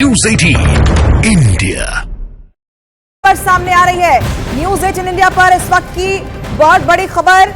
News 18 India पर सामने आ रही है। न्यूज 18 इंडिया पर इस वक्त की बहुत बड़ी खबर,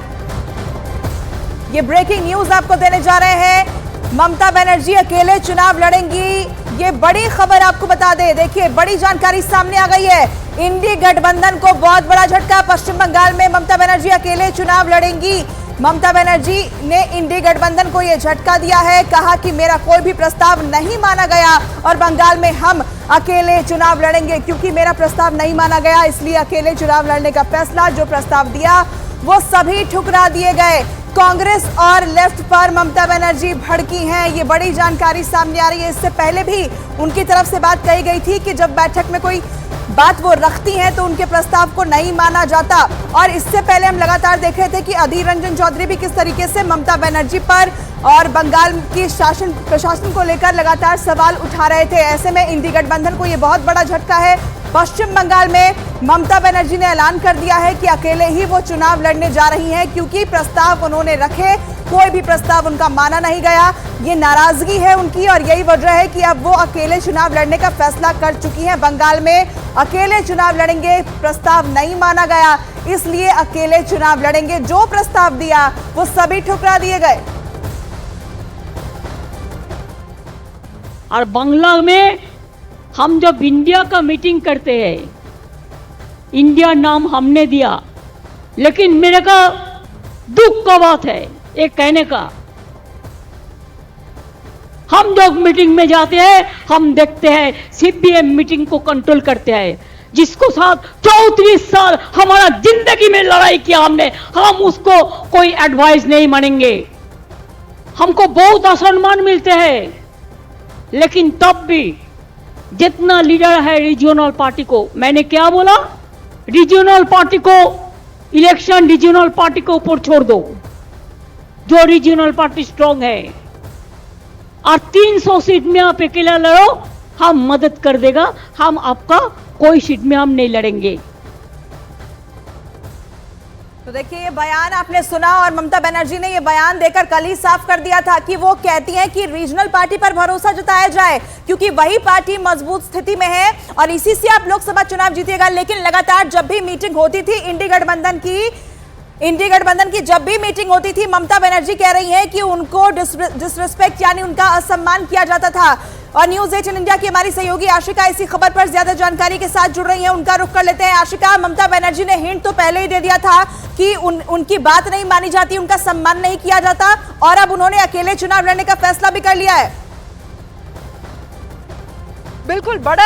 ये ब्रेकिंग न्यूज आपको देने जा रहे हैं। ममता बनर्जी अकेले चुनाव लड़ेंगी, ये बड़ी खबर आपको बता दें। देखिए, बड़ी जानकारी सामने आ गई है। इंडी गठबंधन को बहुत बड़ा झटका। पश्चिम बंगाल में ममता बनर्जी अकेले चुनाव लड़ेंगी। ममता बनर्जी ने इंडी गठबंधन को यह झटका दिया है, कहा कि मेरा कोई भी प्रस्ताव नहीं माना गया और बंगाल में हम अकेले चुनाव लड़ेंगे। क्योंकि मेरा प्रस्ताव नहीं माना गया, इसलिए अकेले चुनाव लड़ने का फैसला, जो प्रस्ताव दिया वो सभी ठुकरा दिए गए। कांग्रेस और लेफ्ट पर ममता बनर्जी भड़की हैं, ये बड़ी जानकारी सामने आ रही है। इससे पहले भी उनकी तरफ से बात कही गई थी कि जब बैठक में कोई बात वो रखती हैं तो उनके प्रस्ताव को नहीं माना जाता। और इससे पहले हम लगातार देख रहे थे कि अधीर रंजन चौधरी भी किस तरीके से ममता बनर्जी पर और बंगाल की शासन प्रशासन को लेकर लगातार सवाल उठा रहे थे। ऐसे में इंडी गठबंधन को ये बहुत बड़ा झटका है। पश्चिम बंगाल में ममता बनर्जी ने ऐलान कर दिया है कि अकेले ही वो चुनाव लड़ने जा रही हैं, क्योंकि प्रस्ताव उन्होंने रखे, कोई भी प्रस्ताव उनका माना नहीं गया। ये नाराजगी है उनकी और यही वजह है कि अब वो अकेले चुनाव लड़ने का फैसला कर चुकी हैं। बंगाल में अकेले चुनाव लड़ेंगे, प्रस्ताव नहीं माना गया, इसलिए अकेले चुनाव लड़ेंगे। जो प्रस्ताव दिया वो सभी ठुकरा दिए गए। और बांग्ला में हम जब इंडिया का मीटिंग करते हैं, इंडिया नाम हमने दिया, लेकिन मेरे का दुख का बात है ये कहने का। हम जब मीटिंग में जाते हैं, हम देखते हैं सीपीएम मीटिंग को कंट्रोल करते हैं, जिसको साथ 34 साल हमारा जिंदगी में लड़ाई किया हमने, हम उसको कोई एडवाइस नहीं मानेंगे। हमको बहुत असम्मान मिलते हैं, लेकिन तब भी जितना लीडर है रीजनल पार्टी को, मैंने क्या बोला, रीजनल पार्टी को इलेक्शन रीजनल पार्टी को ऊपर छोड़ दो, जो रीजनल पार्टी स्ट्रांग है। और 300 सीट में आप अकेला लड़ो, हम मदद कर देगा, हम आपका कोई सीट में हम नहीं लड़ेंगे। तो देखिए, ये बयान आपने सुना और ममता बनर्जी ने ये बयान देकर कल ही साफ कर दिया था कि वो कहती हैं कि रीजनल पार्टी पर भरोसा जताया जाए, क्योंकि वही पार्टी मजबूत स्थिति में है और इसी से आप लोकसभा चुनाव जीतिएगा। लेकिन लगातार जब भी मीटिंग होती थी इंडी गठबंधन की जब भी मीटिंग होती थी, ममता बनर्जी कह रही हैं कि उनको डिसरिस्पेक्ट यानी उनका असम्मान किया जाता था। और न्यूज 18 इंडिया की हमारी सहयोगी आशिका इसी खबर पर ज्यादा जानकारी के साथ जुड़ रही हैं, उनका रुख कर लेते हैं। आशिका, ममता बनर्जी ने हिंट तो पहले ही दे दिया था कि उनकी बात नहीं मानी जाती, उनका सम्मान नहीं किया जाता, और अब उन्होंने अकेले चुनाव लड़ने का फैसला भी कर लिया है। बिल्कुल बड़ा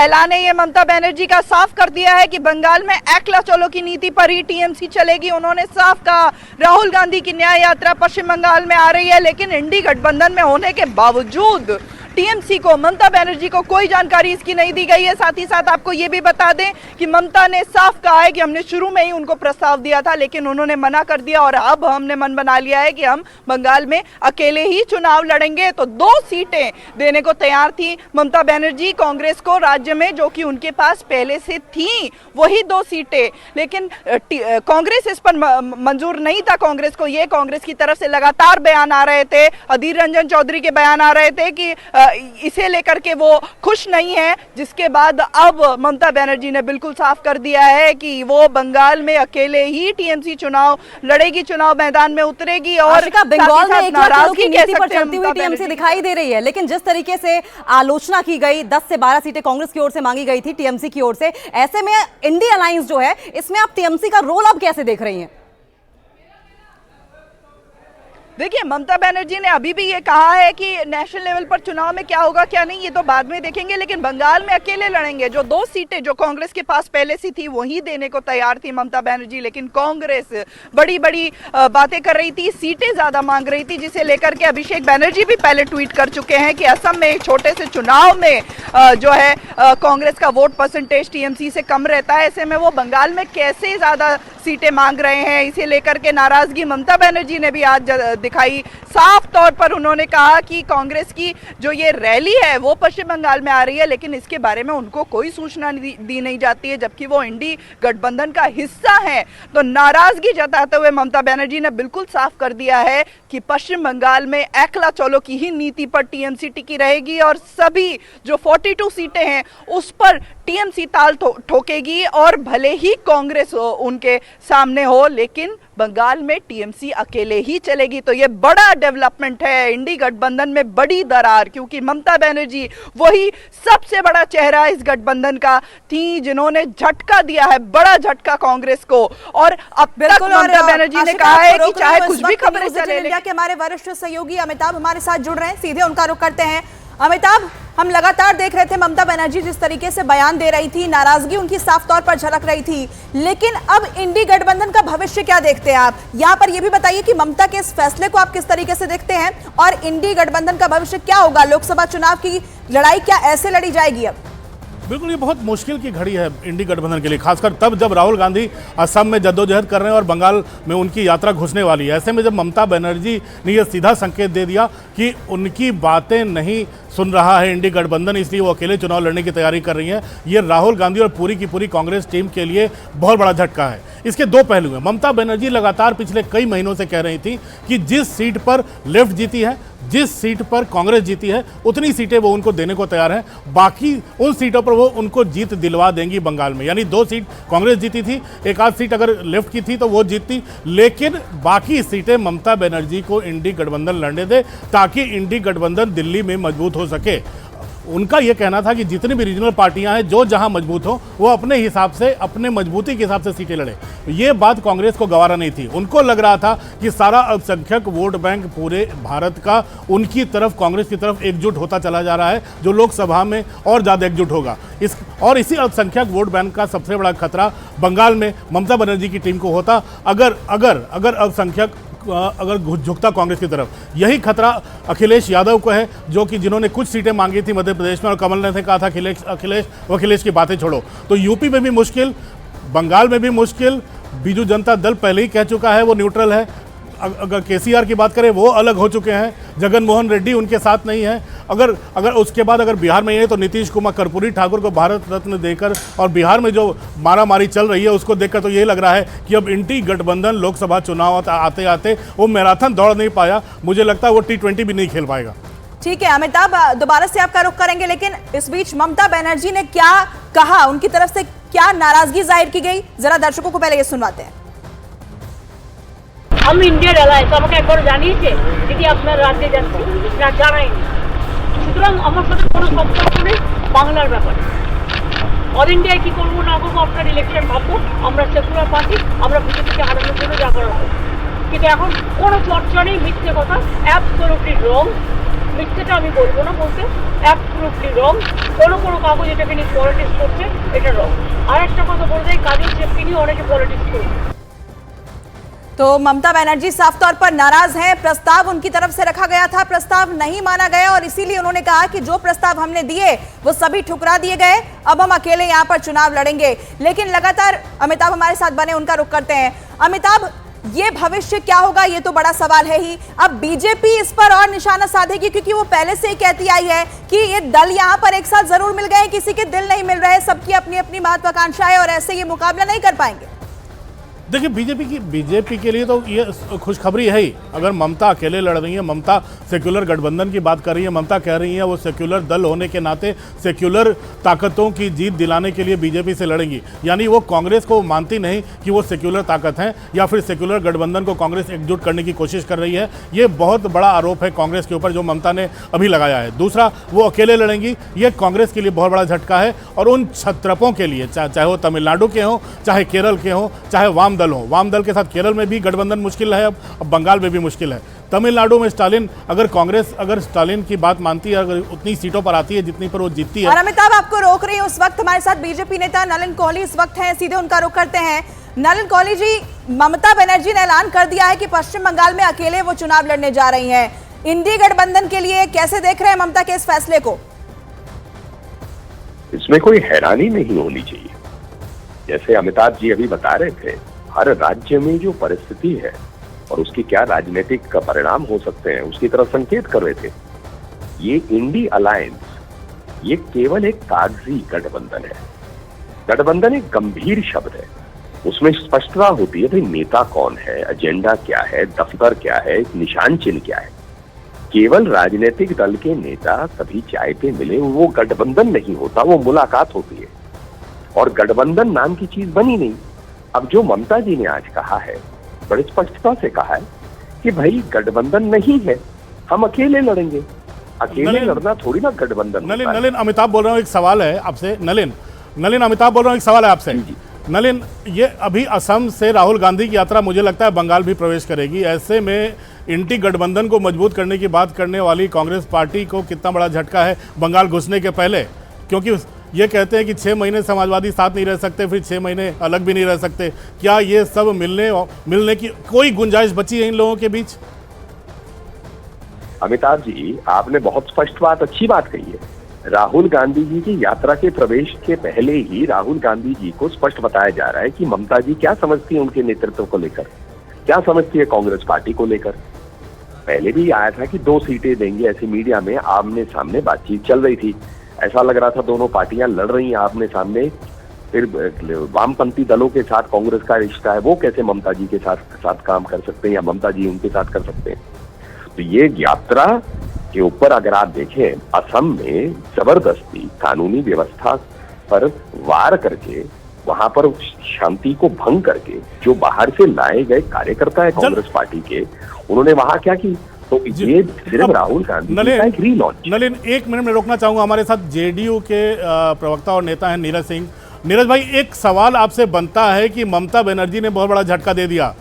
ऐलान है ये ममता बनर्जी का। साफ कर दिया है कि बंगाल में एकला चलो की नीति पर ही टीएमसी चलेगी। उन्होंने साफ कहा, राहुल गांधी की न्याय यात्रा पश्चिम बंगाल में आ रही है, लेकिन इंडी गठबंधन में होने के बावजूद टीएमसी को, ममता बनर्जी को कोई जानकारी इसकी नहीं दी गई है। साथ ही साथ आपको ये भी बता दें कि ममता ने साफ कहा है कि हमने शुरू में ही उनको प्रस्ताव दिया था, लेकिन उन्होंने मना कर दिया और अब हमने मन बना लिया है कि हम बंगाल में अकेले ही चुनाव लड़ेंगे। तो 2 सीटें देने को तैयार थी ममता बनर्जी कांग्रेस को राज्य में, जो कि उनके पास पहले से थी, वही 2 सीटें। लेकिन कांग्रेस इस पर मंजूर नहीं था। कांग्रेस को ये, कांग्रेस की तरफ से लगातार बयान आ रहे थे, अधीर रंजन चौधरी के बयान आ रहे थे कि इसे लेकर के वो खुश नहीं है। जिसके बाद अब ममता बनर्जी ने बिल्कुल साफ कर दिया है कि वो बंगाल में अकेले ही टीएमसी चुनाव लड़ेगी, चुनाव मैदान में उतरेगी। और बंगाल में एक लाख की नीति पर चलती हुई टीएमसी दिखाई दे रही है, लेकिन जिस तरीके से आलोचना की गई, 10 से 12 सीटें कांग्रेस की ओर से मांगी गई थी टीएमसी की ओर से, ऐसे में इंडी अलायंस जो है, इसमें आप टीएमसी का रोल अब कैसे देख रही हैं? देखिए, ममता बनर्जी ने अभी भी ये कहा है कि नेशनल लेवल पर चुनाव में क्या होगा क्या नहीं, ये तो बाद में देखेंगे, लेकिन बंगाल में अकेले लड़ेंगे। जो 2 सीटें जो कांग्रेस के पास पहले से थी वही देने को तैयार थी ममता बनर्जी, लेकिन कांग्रेस बड़ी बड़ी बातें कर रही थी, सीटें ज्यादा मांग रही थी, जिसे लेकर के अभिषेक बनर्जी भी पहले ट्वीट कर चुके हैं कि असम में एक छोटे से चुनाव में जो है कांग्रेस का वोट परसेंटेज टीएमसी से कम रहता है। ऐसे में वो बंगाल में कैसे ज्यादा सीटें मांग रहे हैं, इसे लेकर के नाराजगी ममता बनर्जी ने भी आज दिखाई। साफ तौर पर उन्होंने कहा कि कांग्रेस की जो ये रैली है वो पश्चिम बंगाल में आ रही है, लेकिन इसके बारे में उनको कोई सूचना दी नहीं जाती है, जबकि वो इंडी गठबंधन का हिस्सा है। तो नाराजगी जताते हुए ममता बनर्जी ने बिल्कुल साफ कर दिया है कि पश्चिम बंगाल में एकला चलो की ही नीति पर टीएमसी टिकी रहेगी और सभी जो 42 सीटें हैं उस पर टीएमसी ताल ठोकेगी, और भले ही कांग्रेस उनके सामने हो, लेकिन बंगाल में टीएमसी अकेले ही चलेगी। तो ये बड़ा डेवलपमेंट है, इंडी गठबंधन में बड़ी दरार, क्योंकि ममता बनर्जी वही सबसे बड़ा चेहरा इस गठबंधन का थी जिन्होंने झटका दिया है, बड़ा झटका कांग्रेस को। और अब तक ममता बनर्जी ने कहा है कि चाहे कुछ भी खबरें चले। इंडिया के हमारे वरिष्ठ सहयोगी अमिताभ हमारे साथ जुड़ रहे हैं, सीधे उनका रुख करते हैं। अमिताभ, हम लगातार देख रहे थे ममता बनर्जी जिस तरीके से बयान दे रही थी, नाराजगी उनकी साफ तौर पर झलक रही थी, लेकिन अब इंडी गठबंधन का भविष्य क्या देखते हैं आप? यहाँ पर यह भी बताइए कि ममता के इस फैसले को आप किस तरीके से देखते हैं और इंडी गठबंधन का भविष्य क्या होगा? लोकसभा चुनाव की लड़ाई क्या ऐसे लड़ी जाएगी अब? बिल्कुल, ये बहुत मुश्किल की घड़ी है इंडी गठबंधन के लिए, खासकर तब जब राहुल गांधी असम में जद्दोजहद कर रहे हैं और बंगाल में उनकी यात्रा घुसने वाली है। ऐसे में जब ममता बनर्जी ने यह सीधा संकेत दे दिया कि उनकी बातें नहीं सुन रहा है इंडी गठबंधन, इसलिए वो अकेले चुनाव लड़ने की तैयारी कर रही है, ये राहुल गांधी और पूरी की पूरी कांग्रेस टीम के लिए बहुत बड़ा झटका है। इसके दो पहलू हैं। ममता बनर्जी लगातार पिछले कई महीनों से कह रही थी कि जिस सीट पर लेफ्ट जीती है, जिस सीट पर कांग्रेस जीती है, उतनी सीटें वो उनको देने को तैयार हैं, बाकी उन सीटों पर वो उनको जीत दिलवा देंगी बंगाल में। यानी 2 सीट कांग्रेस जीती थी, एक आध सीट अगर लेफ्ट की थी तो वो जीतती, लेकिन बाकी सीटें ममता बनर्जी को इंडी गठबंधन लड़ने दे ताकि इंडी गठबंधन दिल्ली में मजबूत हो सके। उनका यह कहना था कि जितनी भी रीजनल पार्टियां हैं जो जहां मजबूत हो वो अपने हिसाब से, अपने मजबूती के हिसाब से सीटें लड़े। ये बात कांग्रेस को गवारा नहीं थी। उनको लग रहा था कि सारा अल्पसंख्यक वोट बैंक पूरे भारत का उनकी तरफ, कांग्रेस की तरफ एकजुट होता चला जा रहा है, जो लोकसभा में और ज़्यादा एकजुट होगा। इसी अल्पसंख्यक वोट बैंक का सबसे बड़ा खतरा बंगाल में ममता बनर्जी की टीम को होता अगर अल्पसंख्यक झुकता कांग्रेस की तरफ। यही खतरा अखिलेश यादव को है, जो कि जिन्होंने कुछ सीटें मांगी थी मध्य प्रदेश में और कमलनाथ ने कहा था अखिलेश की बातें छोड़ो। तो यूपी में भी मुश्किल, बंगाल में भी मुश्किल। बीजू जनता दल पहले ही कह चुका है वो न्यूट्रल है। अगर केसीआर की बात करें वो अलग हो चुके हैं, जगन मोहन रेड्डी उनके साथ नहीं है। अगर उसके बाद अगर बिहार में ये तो नीतीश कुमार, कर्पूरी ठाकुर को भारत रत्न देकर और बिहार में जो मारामारी चल रही है उसको देखकर तो ये लग रहा है कि अब इंडी गठबंधन लोकसभा चुनाव आते आते वो मैराथन दौड़ नहीं पाया, मुझे लगता है वो T20 भी नहीं खेल पाएगा। ठीक है अमिताभ, दोबारा से आपका रुख करेंगे, लेकिन इस बीच ममता बनर्जी ने क्या कहा, उनकी तरफ से क्या नाराजगी जाहिर की गई, जरा दर्शकों को पहले ये सुनवाते हैं। আমি ইন্ডিয়ার এলাকায় আমাকে একবার জানিয়েছে দিদি আপনার রাজ্যে যাচ্ছি না, জানাইনি। সুতরাং আমার সাথে কোনো সম্পর্ক নেই বাংলার ব্যাপারে। অল ইন্ডিয়ায় কি করবো না করবো আপনার ইলেকশন ভাববো, আমরা সেকুলার পার্টি, আমরা বিজেপিকে হারানোর জন্য যা করা হবে। কিন্তু এখন কোনো চর্চা নেই, মিথ্যে কথা, অ্যাবসলিউটলি রং। মিথ্যেটা আমি বলবো না, বলতে অ্যাবসলিউটলি রং। কোনো কাগজ এটাকে নিয়ে পলিটিক্স করছে, এটা রং। আর একটা কথা বলতে চাই, কাজল চেপকে নিয়ে অনেকে পলিটিক্স করছে। तो ममता बनर्जी साफ तौर पर नाराज हैं। प्रस्ताव उनकी तरफ से रखा गया था, प्रस्ताव नहीं माना गया और इसीलिए उन्होंने कहा कि जो प्रस्ताव हमने दिए वो सभी ठुकरा दिए गए, अब हम अकेले यहां पर चुनाव लड़ेंगे। लेकिन लगातार अमिताभ हमारे साथ बने, उनका रुख करते हैं। अमिताभ, ये भविष्य क्या होगा, ये तो बड़ा सवाल है ही। अब बीजेपी इस पर और निशाना साधेगी, क्योंकि वो पहले से ही कहती आई है कि ये दल यहाँ पर एक साथ जरूर मिल गए, किसी के दिल नहीं मिल रहे, सबकी अपनी अपनी महत्वाकांक्षाएं और ऐसे ये मुकाबला नहीं कर पाएंगे। देखिए, बीजेपी के लिए तो ये खुशखबरी है ही। अगर ममता अकेले लड़ रही है, ममता सेक्युलर गठबंधन की बात कर रही है, ममता कह रही है वो सेक्युलर दल होने के नाते सेक्युलर ताकतों की जीत दिलाने के लिए बीजेपी से लड़ेंगी। यानी वो कांग्रेस को मानती नहीं कि वो सेक्युलर ताकत है, या फिर सेक्युलर गठबंधन को कांग्रेस एकजुट करने की कोशिश कर रही है। ये बहुत बड़ा आरोप है कांग्रेस के ऊपर जो ममता ने अभी लगाया है। दूसरा, वो अकेले लड़ेंगी, ये कांग्रेस के लिए बहुत बड़ा झटका है। और उन छत्रपों के लिए, चाहे वो तमिलनाडु के हों, चाहे केरल के हों, चाहे वाम दल हो, वाम दल के साथ केरल में भी गठबंधन मुश्किल है, अब बंगाल में भी मुश्किल है। तमिलनाडु में स्टालिन, अगर स्टालिन की बात मानती है, अगर उतनी सीटों पर आती है जितनी पर वो जीतती है। और अमिताभ, आपको रोक रही हूं, उस वक्त हमारे साथ बीजेपी नेता नलिन कोहली इस वक्त हैं, सीधे उनका रुख करते हैं। नलिन कोहली जी, ममता बनर्जी ने ऐलान कर दिया है कि पश्चिम बंगाल में अकेले वो चुनाव लड़ने जा रही है। इंडी गठबंधन के लिए कैसे देख रहे हैं ममता के इस फैसले को? इसमें कोई हैरानी नहीं होनी चाहिए। जैसे अमिताभ जी अभी बता रहे थे, हर राज्य में जो परिस्थिति है और उसके क्या राजनीतिक परिणाम हो सकते हैं उसकी तरफ संकेत कर रहे थे। ये इंडी अलायंस ये केवल एक कागजी गठबंधन है। गठबंधन एक गंभीर शब्द है, उसमें स्पष्टता होती है भाई नेता कौन है, एजेंडा क्या है, दफ्तर क्या है, निशान चिन्ह क्या है। केवल राजनीतिक दल के नेता कभी चाय पे मिले वो गठबंधन नहीं होता, वो मुलाकात होती है और गठबंधन नाम की चीज बनी नहीं। अब जो ममता जी ने आज कहा है, बड़ी स्पष्टता से कहा है कि भाई गठबंधन नहीं है, हम अकेले लड़ेंगे। अकेले लड़ना थोड़ी ना गठबंधन। नलिन अमिताभ बोल रहा हूँ, एक सवाल है आपसे। नलिन अमिताभ बोल रहा हूँ, एक सवाल है आपसे। नलिन, ये अभी असम से राहुल गांधी की यात्रा मुझे लगता है बंगाल भी प्रवेश करेगी। ऐसे में इंडी गठबंधन को मजबूत करने की बात करने वाली कांग्रेस पार्टी को कितना बड़ा झटका है बंगाल घुसने के पहले, क्योंकि ये कहते हैं कि 6 महीने समाजवादी साथ नहीं रह सकते, फिर 6 महीने अलग भी नहीं रह सकते। क्या ये सब मिलने की कोई गुंजाइश बची है इन लोगों के बीच? अमिताभ जी, आपने बहुत स्पष्ट बात, अच्छी बात कही है। राहुल गांधी जी की यात्रा के प्रवेश के पहले ही राहुल गांधी जी को स्पष्ट बताया जा रहा है कि ममता जी क्या समझती है उनके नेतृत्व को लेकर, क्या समझती है कांग्रेस पार्टी को लेकर। पहले भी आया था कि 2 सीटें देंगे, ऐसे मीडिया में आमने सामने बातचीत चल रही थी। ऐसा लग रहा था दोनों पार्टियां लड़ रही हैं आमने सामने। फिर वामपंथी दलों के साथ कांग्रेस का रिश्ता है, वो कैसे ममता जी के साथ काम कर सकते हैं या ममता जी उनके साथ कर सकते हैं। तो ये यात्रा के ऊपर अगर आप देखें, असम में जबरदस्ती कानूनी व्यवस्था पर वार करके, वहां पर शांति को भंग करके जो बाहर से लाए गए कार्यकर्ता है कांग्रेस पार्टी के, उन्होंने वहां क्या की। तो ये सिर्फ राहुल गांधी का एक रीलॉन्च। नलिन, 1 मिनट में रोकना चाहूंगा, हमारे साथ जेडीयू के प्रवक्ता और नेता हैं नीरज सिंह। नीरज भाई, एक सवाल आपसे बनता है कि ममता बनर्जी ने बहुत बड़ा झटका दे दिया,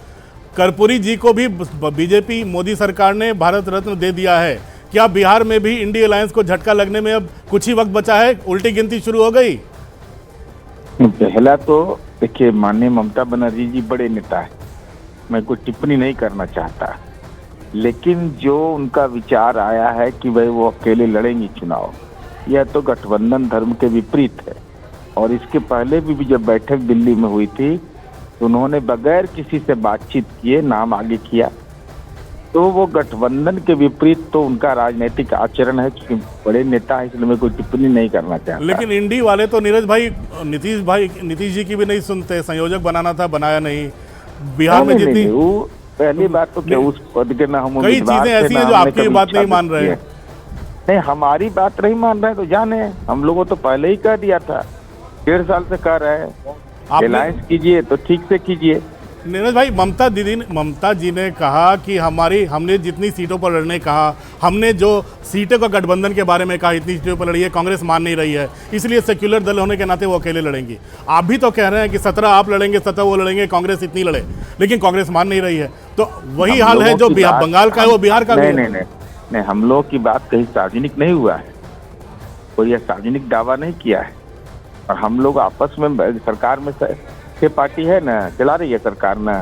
कर्पूरी जी को भी बीजेपी मोदी सरकार ने भारत रत्न दे दिया है। क्या बिहार में भी इंडी अलायंस को झटका लगने में अब कुछ ही वक्त बचा है, उल्टी गिनती शुरू हो गई? पहला तो देखिए, माननीय ममता बनर्जी जी बड़े नेता है, मैं कोई टिप्पणी नहीं करना चाहता, लेकिन जो उनका विचार आया है कि भाई वो अकेले लड़ेंगी चुनाव, यह तो गठबंधन धर्म के विपरीत है। और इसके पहले भी जब बैठक दिल्ली में हुई थी तो उन्होंने बगैर किसी से बातचीत किए नाम आगे किया, तो वो गठबंधन के विपरीत तो उनका राजनीतिक आचरण है। क्योंकि बड़े नेता है, इसलिए मैं कोई टिप्पणी नहीं करना चाहता। लेकिन इंडी वाले तो नीरज भाई नीतीश जी की भी नहीं सुनते, संयोजक बनाना था बनाया नहीं। बिहार में जितनी पहली बात तो क्या उस पद के ना हम कई चीजें ऐसी हैं जो आपकी बात नहीं मान रहे हैं। नहीं, हमारी बात नहीं मान रहे तो जाने, हम लोगों तो पहले ही कह दिया था, 1.5 साल से कह रहे हैं अलायंस कीजिए तो ठीक से कीजिए। नीरज भाई, ममता जी ने कहा कि हमने जितनी सीटों पर लड़ने कहा, हमने जो सीटों का गठबंधन के बारे में कहा, इतनी सीटों पर लड़ी है, कांग्रेस मान नहीं रही है, इसलिए सेक्युलर दल होने के नाते वो अकेले लड़ेंगी। आप भी तो कह रहे हैं कि 17 आप लड़ेंगे, 17 वो लड़ेंगे, कांग्रेस इतनी लड़े, लेकिन कांग्रेस मान नहीं रही है। तो वही हाल है जो बंगाल का है वो बिहार का भी है। नहीं, हम लोग की बात कहीं सार्वजनिक नहीं हुआ है, कोई सार्वजनिक दावा नहीं किया है। और हम लोग आपस में सरकार में के पार्टी है ना, चला रही है सरकार ना,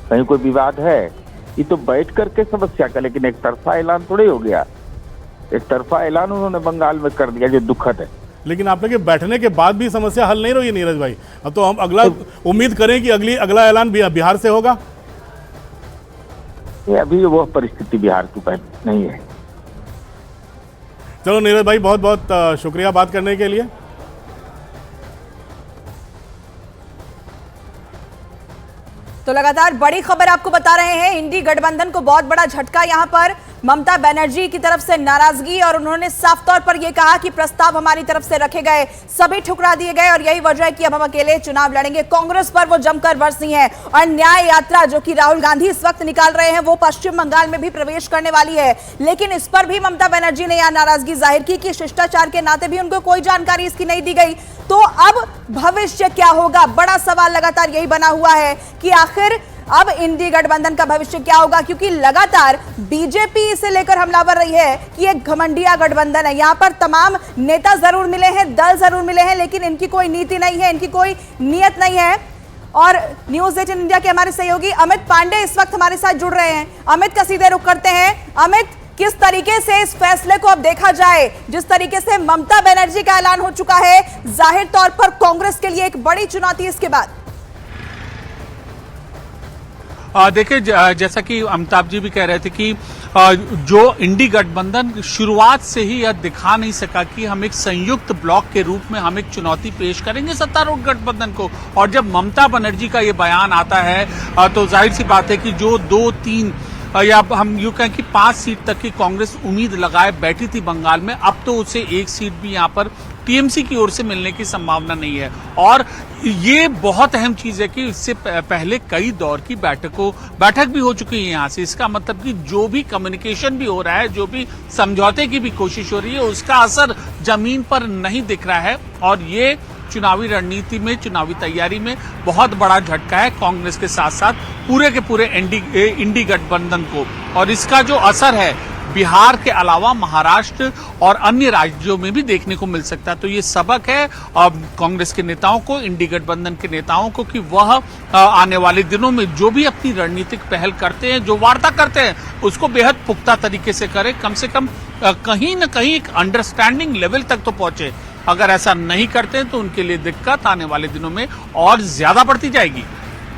कहीं कोई विवाद है, ये तो बैठ करके समस्या का, लेकिन एक तरफा ऐलान थोड़ी हो गया। एक तरफा ऐलान उन्होंने बंगाल में कर दिया जो दुखद है। लेकिन आप लोग बैठने के बाद भी समस्या हल नहीं रही है नीरज भाई। अब तो हम उम्मीद करें कि अगला ऐलान बिहार से होगा। ये अभी वो परिस्थिति बिहार की नहीं है। चलो नीरज भाई, बहुत बहुत शुक्रिया बात करने के लिए। तो लगातार बड़ी खबर आपको बता रहे हैं, इंडी गठबंधन को बहुत बड़ा झटका। यहां पर ममता बनर्जी की तरफ से नाराजगी, और उन्होंने साफ तौर पर यह कहा कि प्रस्ताव हमारी तरफ से रखे गए सभी ठुकरा दिए गए और यही वजह है कि अब हम अकेले चुनाव लड़ेंगे। कांग्रेस पर वो जमकर बरसी हैं और न्याय यात्रा जो कि राहुल गांधी इस वक्त निकाल रहे हैं वो पश्चिम बंगाल में भी प्रवेश करने वाली है। लेकिन इस पर भी ममता बनर्जी ने यह नाराजगी जाहिर की कि शिष्टाचार के नाते भी उनको कोई जानकारी इसकी नहीं दी गई। तो अब भविष्य क्या होगा, बड़ा सवाल लगातार यही बना हुआ है कि आखिर अब इंडी गठबंधन का भविष्य क्या होगा, क्योंकि लगातार बीजेपी इसे लेकर हमलावर रही है कि एक घमंडिया गठबंधन है। यहां पर तमाम नेता जरूर मिले हैं, दल जरूर मिले हैं, लेकिन इनकी कोई नीति नहीं है, इनकी कोई नियत नहीं है। और न्यूज 18 इंडिया के हमारे सहयोगी अमित पांडे इस वक्त हमारे साथ जुड़ रहे हैं। अमित का सीधे रुख करते हैं। अमित, किस तरीके से इस फैसले को अब देखा जाए, जिस तरीके से ममता बनर्जी का ऐलान हो चुका है, जाहिर तौर पर कांग्रेस के लिए एक बड़ी चुनौती इसके बाद? देखिए जैसा कि अमिताभ जी भी कह रहे थे कि जो इंडी गठबंधन शुरुआत से ही यह दिखा नहीं सका कि हम एक संयुक्त ब्लॉक के रूप में हम एक चुनौती पेश करेंगे सत्तारूढ़ गठबंधन को। और जब ममता बनर्जी का ये बयान आता है तो जाहिर सी बात है कि जो 2-3 या हम यूं कहें कि 5 सीट तक की कांग्रेस उम्मीद लगाए बैठी थी बंगाल में, अब तो उसे 1 सीट भी यहां पर टीएमसी की ओर से मिलने की संभावना नहीं है। और ये बहुत अहम चीज है कि इससे पहले कई दौर की बैठक भी हो चुकी है यहां से। इसका मतलब कि जो भी कम्युनिकेशन भी हो रहा है, जो भी समझौते की भी कोशिश हो रही है, उसका असर जमीन पर नहीं दिख रहा है। और ये चुनावी रणनीति में, चुनावी तैयारी में बहुत बड़ा झटका है कांग्रेस के साथ साथ पूरे के पूरे इंडी गठबंधन को। और इसका जो असर है बिहार के अलावा महाराष्ट्र और अन्य राज्यों में भी देखने को मिल सकता है। तो ये सबक है कांग्रेस के नेताओं को, इंडी गठबंधन के नेताओं को, कि वह आने वाले दिनों में जो भी अपनी रणनीतिक पहल करते हैं, जो वार्ता करते हैं, उसको बेहद पुख्ता तरीके से करें। कम से कम कहीं न कहीं एक अंडरस्टैंडिंग लेवल तक तो पहुंचे। अगर ऐसा नहीं करते तो उनके लिए दिक्कत आने वाले दिनों में और ज्यादा बढ़ती जाएगी।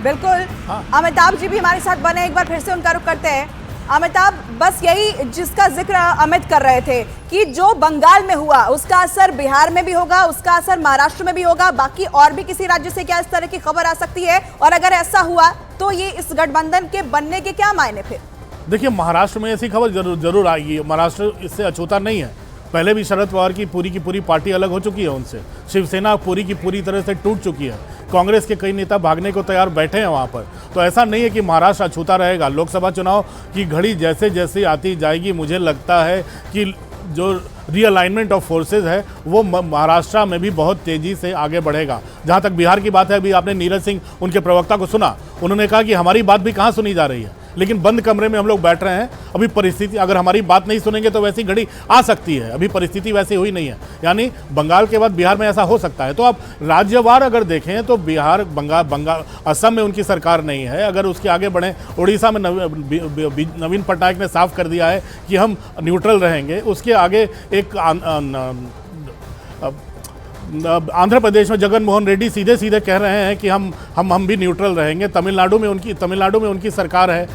बिल्कुल। अमिताभ जी भी हमारे साथ बने, एक बार फिर से उनका रुख करते हैं। अमिताभ, बस यही जिसका जिक्र अमित कर रहे थे कि जो बंगाल में हुआ उसका असर बिहार में भी होगा, उसका असर महाराष्ट्र में भी होगा, बाकी और भी किसी राज्य से क्या इस तरह की खबर आ सकती है? और अगर ऐसा हुआ तो ये इस गठबंधन के बनने के क्या मायने फिर? देखिए, महाराष्ट्र में ऐसी खबर जरूर आएगी। महाराष्ट्र इससे अछूता नहीं है। पहले भी शरद पवार की पूरी पार्टी अलग हो चुकी है उनसे। शिवसेना पूरी की पूरी तरह से टूट चुकी है। कांग्रेस के कई नेता भागने को तैयार बैठे हैं वहाँ पर। तो ऐसा नहीं है कि महाराष्ट्र अछूता रहेगा। लोकसभा चुनाव की घड़ी जैसे जैसे आती जाएगी, मुझे लगता है कि जो रीअलाइनमेंट ऑफ फोर्सेज है वो महाराष्ट्र में भी बहुत तेज़ी से आगे बढ़ेगा। जहाँ तक बिहार की बात है, अभी आपने नीरज सिंह उनके प्रवक्ता को सुना, उन्होंने कहा कि हमारी बात भी कहाँ सुनी जा रही है, लेकिन बंद कमरे में हम लोग बैठ रहे हैं। अभी परिस्थिति, अगर हमारी बात नहीं सुनेंगे तो वैसी घड़ी आ सकती है। अभी परिस्थिति वैसी हुई नहीं है, यानी बंगाल के बाद बिहार में ऐसा हो सकता है। तो आप राज्यवार अगर देखें तो बिहार, बंगाल, असम में उनकी सरकार नहीं है। अगर उसके आगे बढ़ें, उड़ीसा में नवीन पटनायक ने साफ कर दिया है कि हम न्यूट्रल रहेंगे। उसके आगे एक आंध्र प्रदेश में जगन मोहन रेड्डी सीधे कह रहे हैं कि हम भी न्यूट्रल रहेंगे। तमिलनाडु में उनकी सरकार है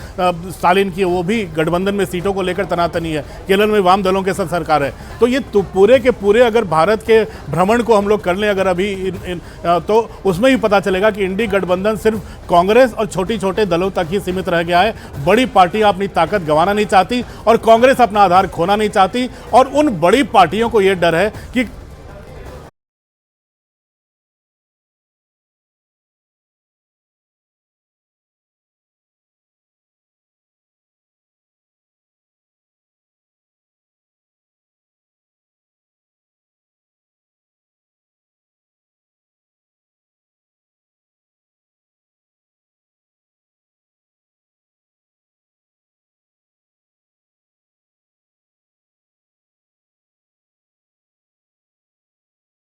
स्टालिन की, वो भी गठबंधन में सीटों को लेकर तनातनी है। केरल में वाम दलों के साथ सरकार है। तो ये पूरे के पूरे अगर भारत के भ्रमण को हम लोग कर लें अगर अभी तो उसमें ही पता चलेगा कि इंडी गठबंधन सिर्फ कांग्रेस और छोटे दलों तक ही सीमित रह गया है। बड़ी पार्टियां अपनी ताकत गंवाना नहीं चाहती और कांग्रेस अपना आधार खोना नहीं चाहती। और उन बड़ी पार्टियों को ये डर है कि